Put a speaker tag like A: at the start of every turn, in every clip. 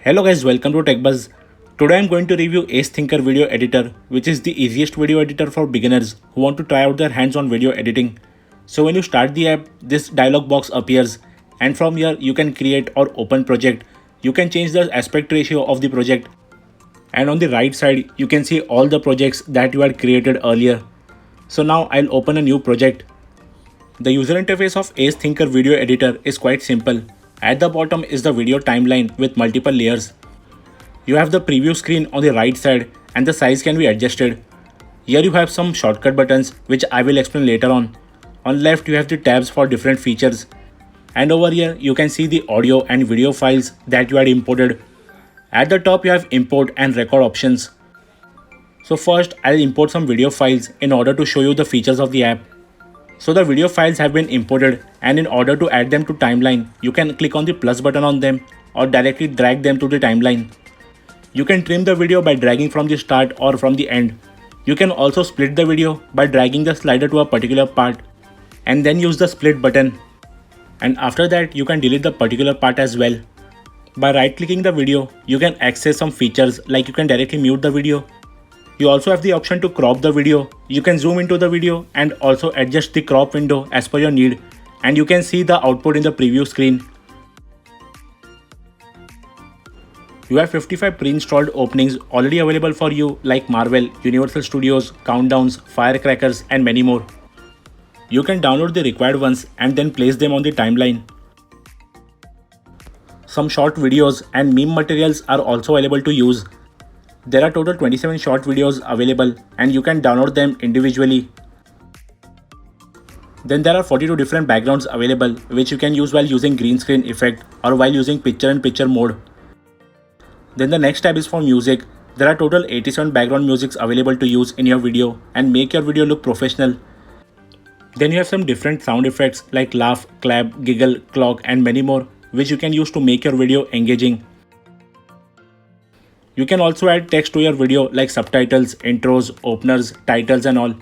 A: Hello guys, welcome to TechBuzz. Today I'm going to review Acethinker Video Editor, which is the easiest video editor for beginners who want to try out their hands on video editing. So when you start the app, this dialog box appears, and from here you can create or open project. You can change the aspect ratio of the project, and on the right side you can see all the projects that you had created earlier. So now I'll open a new project. The user interface of Acethinker Video Editor is quite simple. At the bottom is the video timeline with multiple layers. You have the preview screen on the right side and the size can be adjusted. Here you have some shortcut buttons which I will explain later on. On left you have the tabs for different features. And over here you can see the audio and video files that you had imported. At the top you have import and record options. So first I'll import some video files in order to show you the features of the app. So the video files have been imported, and in order to add them to timeline, you can click on the plus button on them or directly drag them to the timeline. You can trim the video by dragging from the start or from the end. You can also split the video by dragging the slider to a particular part and then use the split button. And after that, you can delete the particular part as well. By right clicking the video, you can access some features like you can directly mute the video. You also have the option to crop the video. You can zoom into the video and also adjust the crop window as per your need, and you can see the output in the preview screen. You have 55 pre-installed openings already available for you like Marvel, Universal Studios, Countdowns, Firecrackers and many more. You can download the required ones and then place them on the timeline. Some short videos and meme materials are also available to use. There are total 27 short videos available and you can download them individually. Then there are 42 different backgrounds available which you can use while using green screen effect or while using picture-in-picture mode. Then the next tab is for music. There are total 87 background musics available to use in your video and make your video look professional. Then you have some different sound effects like laugh, clap, giggle, clock and many more which you can use to make your video engaging. You can also add text to your video like subtitles, intros, openers, titles and all.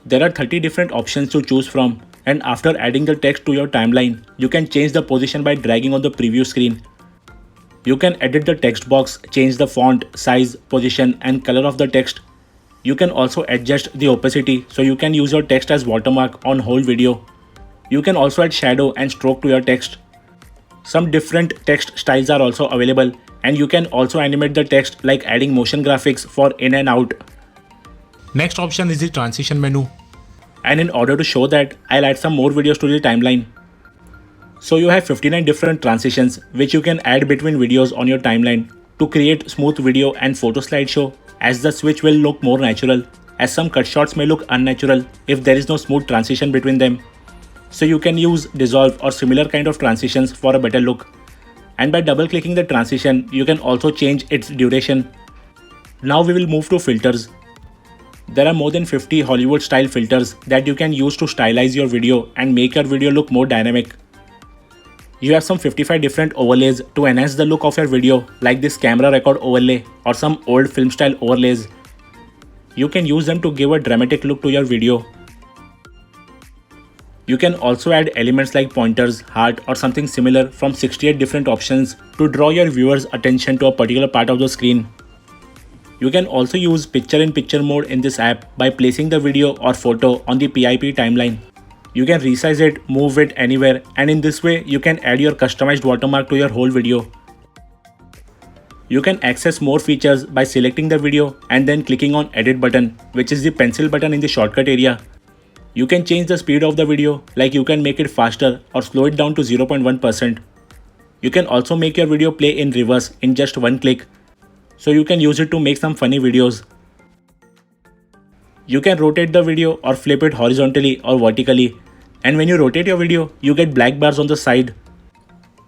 A: There are 30 different options to choose from, and after adding the text to your timeline, you can change the position by dragging on the preview screen. You can edit the text box, change the font, size, position and color of the text. You can also adjust the opacity so you can use your text as watermark on whole video. You can also add shadow and stroke to your text. Some different text styles are also available, and you can also animate the text like adding motion graphics for in and out. Next option is the transition menu. And in order to show that, I'll add some more videos to the timeline. So you have 59 different transitions which you can add between videos on your timeline to create smooth video and photo slideshow, as the switch will look more natural, as some cut shots may look unnatural if there is no smooth transition between them. So you can use dissolve or similar kind of transitions for a better look. And by double clicking the transition, you can also change its duration. Now we will move to filters. There are more than 50 Hollywood style filters that you can use to stylize your video and make your video look more dynamic. You have some 55 different overlays to enhance the look of your video, like this camera record overlay or some old film style overlays. You can use them to give a dramatic look to your video. You can also add elements like pointers, heart or something similar from 68 different options to draw your viewers' attention to a particular part of the screen. You can also use picture-in-picture mode in this app by placing the video or photo on the PIP timeline. You can resize it, move it anywhere, and in this way you can add your customized watermark to your whole video. You can access more features by selecting the video and then clicking on edit button, which is the pencil button in the shortcut area. You can change the speed of the video, like you can make it faster or slow it down to 0.1%. You can also make your video play in reverse in just one click, so you can use it to make some funny videos. You can rotate the video or flip it horizontally or vertically, and when you rotate your video, you get black bars on the side.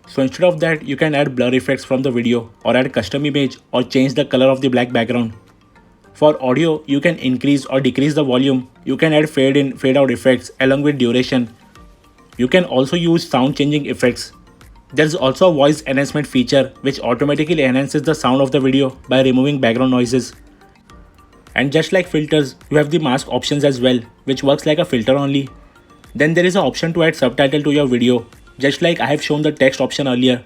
A: So instead of that, you can add blur effects from the video or add custom image or change the color of the black background. For audio, you can increase or decrease the volume. You can add fade in, fade out effects along with duration. You can also use sound changing effects. There is also a voice enhancement feature which automatically enhances the sound of the video by removing background noises. And just like filters, you have the mask options as well, which works like a filter only. Then there is an option to add subtitle to your video, just like I have shown the text option earlier.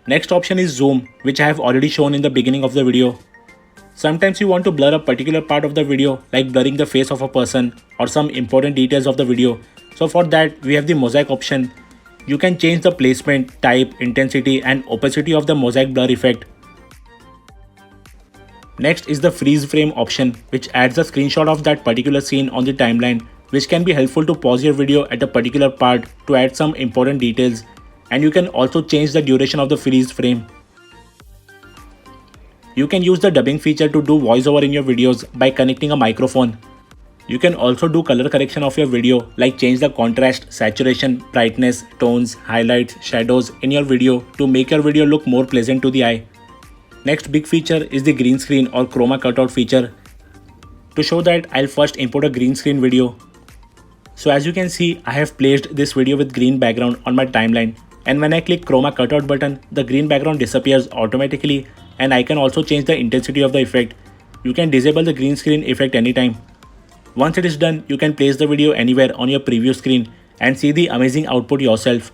A: Next option is zoom, which I have already shown in the beginning of the video. Sometimes you want to blur a particular part of the video, like blurring the face of a person or some important details of the video. So for that, we have the mosaic option. You can change the placement, type, intensity and opacity of the mosaic blur effect. Next is the freeze frame option, which adds a screenshot of that particular scene on the timeline, which can be helpful to pause your video at a particular part to add some important details. And you can also change the duration of the freeze frame. You can use the dubbing feature to do voiceover in your videos by connecting a microphone. You can also do color correction of your video, like change the contrast, saturation, brightness, tones, highlights, shadows in your video to make your video look more pleasant to the eye. Next big feature is the green screen or chroma cutout feature. To show that, I'll first import a green screen video. So as you can see, I have placed this video with green background on my timeline, and when I click chroma cutout button, the green background disappears automatically, and I can also change the intensity of the effect. You can disable the green screen effect anytime. Once it is done, you can place the video anywhere on your preview screen and see the amazing output yourself.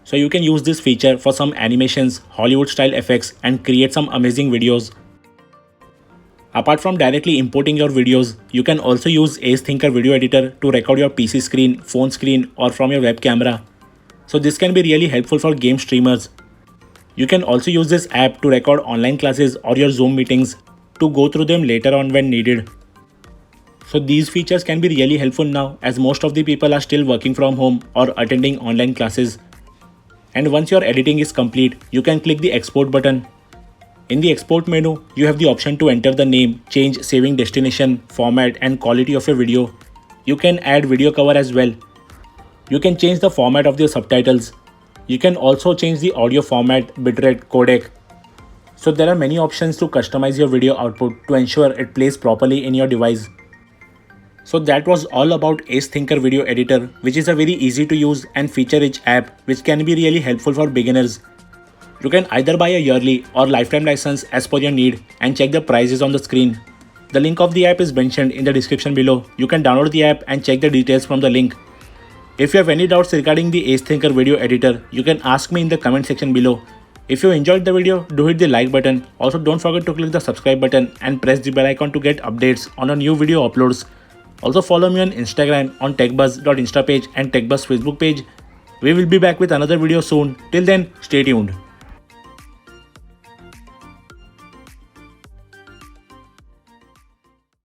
A: So you can use this feature for some animations, Hollywood style effects and create some amazing videos. Apart from directly importing your videos, you can also use Acethinker Video Editor to record your PC screen, phone screen or from your web camera. So this can be really helpful for game streamers. You can also use this app to record online classes or your Zoom meetings to go through them later on when needed. So these features can be really helpful now, as most of the people are still working from home or attending online classes. And once your editing is complete, you can click the export button. In the export menu, you have the option to enter the name, change saving destination, format and quality of your video. You can add video cover as well. You can change the format of the subtitles. You can also change the audio format, bitrate, codec. So there are many options to customize your video output to ensure it plays properly in your device. So that was all about Acethinker Video Editor, which is a very easy to use and feature-rich app which can be really helpful for beginners. You can either buy a yearly or lifetime license as per your need and check the prices on the screen. The link of the app is mentioned in the description below. You can download the app and check the details from the link. If you have any doubts regarding the Acethinker Video Editor, you can ask me in the comment section below. If you enjoyed the video, do hit the like button. Also don't forget to click the subscribe button and press the bell icon to get updates on our new video uploads. Also follow me on Instagram on techbuzz.insta page and techbuzz Facebook page. We will be back with another video soon. Till then, stay tuned.